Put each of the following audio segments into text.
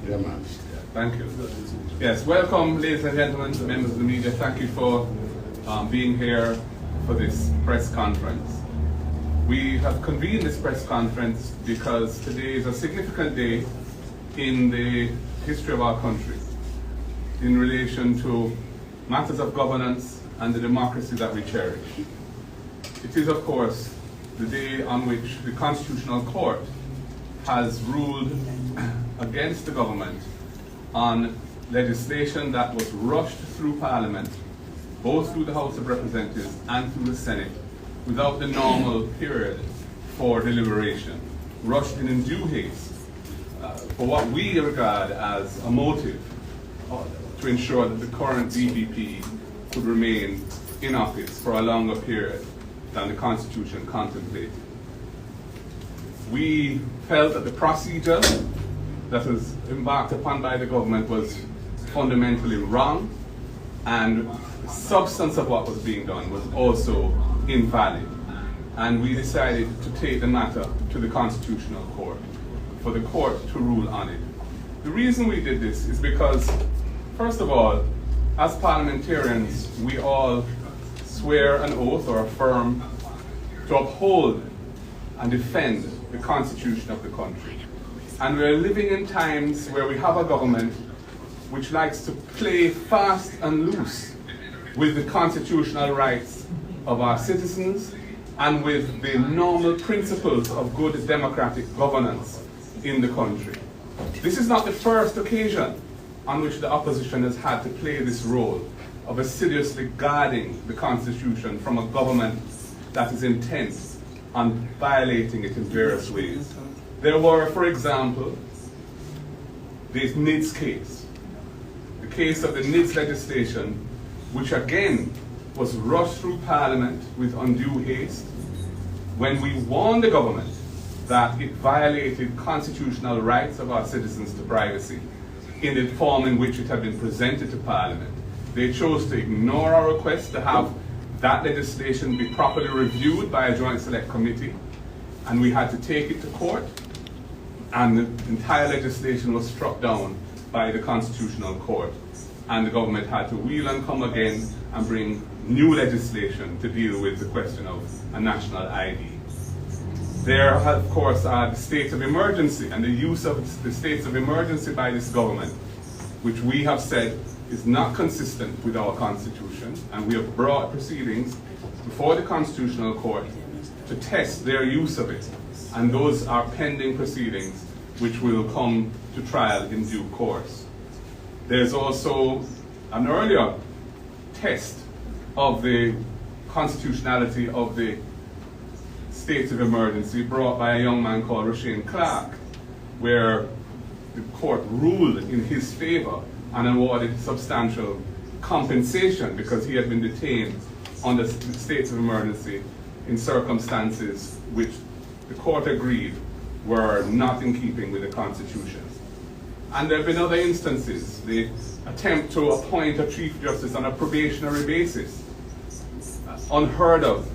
Yeah, man. Thank you. Yes, welcome, ladies and gentlemen, members of the media. Thank you for being here for this press conference. We have convened this press conference because today is a significant day in the history of our country in relation to matters of governance and the democracy that we cherish. It is, of course, the day on which the Constitutional Court has ruled against the government on legislation that was rushed through Parliament, both through the House of Representatives and through the Senate, without the normal period for deliberation, rushed in due haste, for what we regard as a motive to ensure that the current DPP could remain in office for a longer period than the Constitution contemplated. We felt that the procedure that was embarked upon by the government was fundamentally wrong, and the substance of what was being done was also invalid. And we decided to take the matter to the Constitutional Court for the court to rule on it. The reason we did this is because, first of all, as parliamentarians, we all swear an oath or affirm to uphold and defend the Constitution of the country. And we're living in times where we have a government which likes to play fast and loose with the constitutional rights of our citizens and with the normal principles of good democratic governance in the country. This is not the first occasion on which the opposition has had to play this role of assiduously guarding the Constitution from a government that is intent on violating it in various ways. There were, for example, the NIDS case, the case of the NIDS legislation, which again was rushed through Parliament with undue haste, when we warned the government that it violated constitutional rights of our citizens to privacy in the form in which it had been presented to Parliament. They chose to ignore our request to have that legislation be properly reviewed by a joint select committee, and we had to take it to court, and the entire legislation was struck down by the Constitutional Court, and the government had to wheel and come again and bring new legislation to deal with the question of a national ID. There, of course, are the states of emergency and the use of the states of emergency by this government, which we have said is not consistent with our Constitution, and we have brought proceedings before the Constitutional Court to test their use of it, and those are pending proceedings which will come to trial in due course. There's also an earlier test of the constitutionality of the states of emergency brought by a young man called Rushane Clark, where the court ruled in his favor and awarded substantial compensation because he had been detained under the states of emergency in circumstances which the court agreed were not in keeping with the Constitution. And there have been other instances, the attempt to appoint a Chief Justice on a probationary basis, unheard of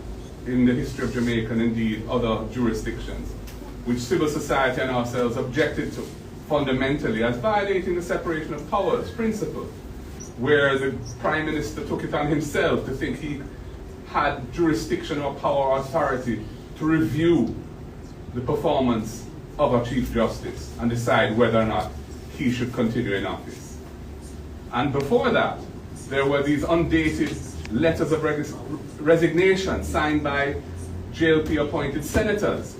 in the history of Jamaica and indeed other jurisdictions, which civil society and ourselves objected to fundamentally as violating the separation of powers principle, where the Prime Minister took it on himself to think he had jurisdiction or power or authority to review the performance of a Chief Justice and decide whether or not he should continue in office. And before that, there were these undated letters of resignation signed by JLP appointed senators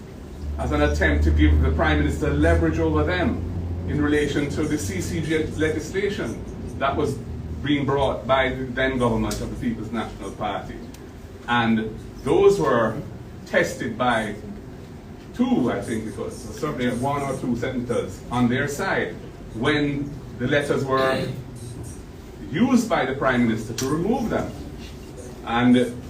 as an attempt to give the Prime Minister leverage over them in relation to the CCG legislation that was being brought by the then government of the People's National Party. And those were tested by two, I think it was, certainly one or two senators on their side, when the letters were used by the Prime Minister to remove them. And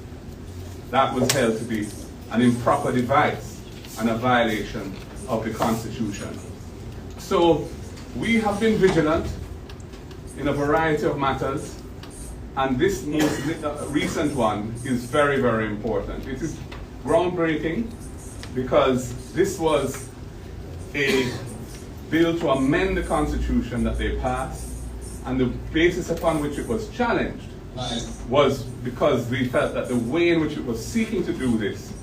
that was held to be an improper device and a violation of the Constitution. So we have been vigilant in a variety of matters, and this most recent one is very, very important. It is groundbreaking because this was a bill to amend the Constitution that they passed, and the basis upon which it was challenged was because we felt that the way in which it was seeking to do this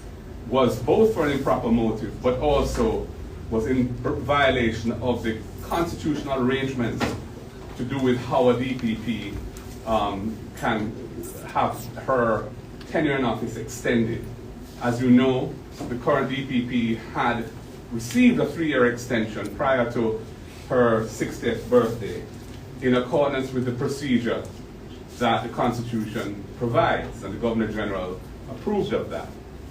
was both for an improper motive, but also was in violation of the constitutional arrangements to do with how a DPP can have her tenure in office extended. As you know, the current DPP had received a 3-year extension prior to her 60th birthday in accordance with the procedure that the Constitution provides, and the Governor General approved of that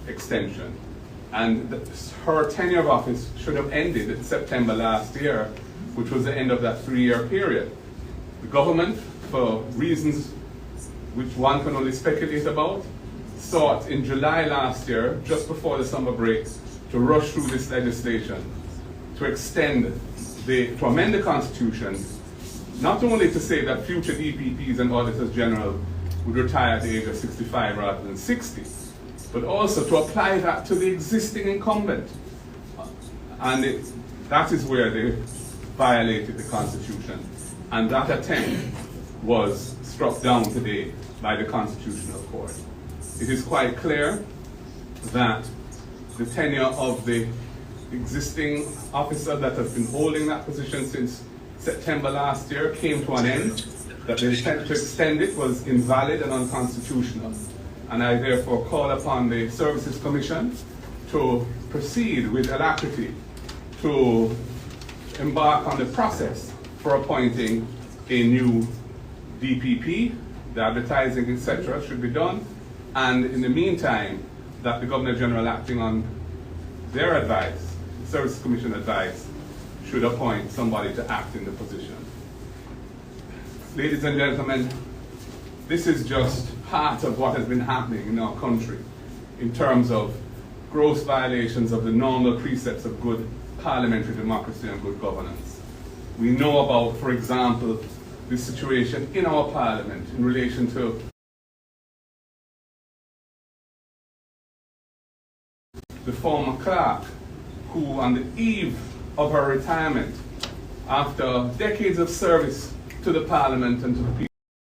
extension. And her tenure of office should have ended in September last year, which was the end of that 3-year period. The government, for reasons which one can only speculate about, sought in July last year, just before the summer break, to rush through this legislation to to amend the Constitution, not only to say that future DPPs and Auditors General would retire at the age of 65 rather than 60, but also to apply that to the existing incumbent. And that is where they violated the Constitution. And that attempt was struck down today by the Constitutional Court. It is quite clear that the tenure of the existing officer that has been holding that position since September last year came to an end, that the attempt to extend it was invalid and unconstitutional. And I therefore call upon the Services Commission to proceed with alacrity to embark on the process for appointing a new DPP. The advertising, etc., should be done. And in the meantime, that the Governor General, acting on their advice, the Services Commission advice, should appoint somebody to act in the position. Ladies and gentlemen, this is just part of what has been happening in our country in terms of gross violations of the normal precepts of good parliamentary democracy and good governance. We know about, for example, the situation in our parliament in relation to the former clerk who, on the eve of her retirement, after decades of service to the parliament and to the people,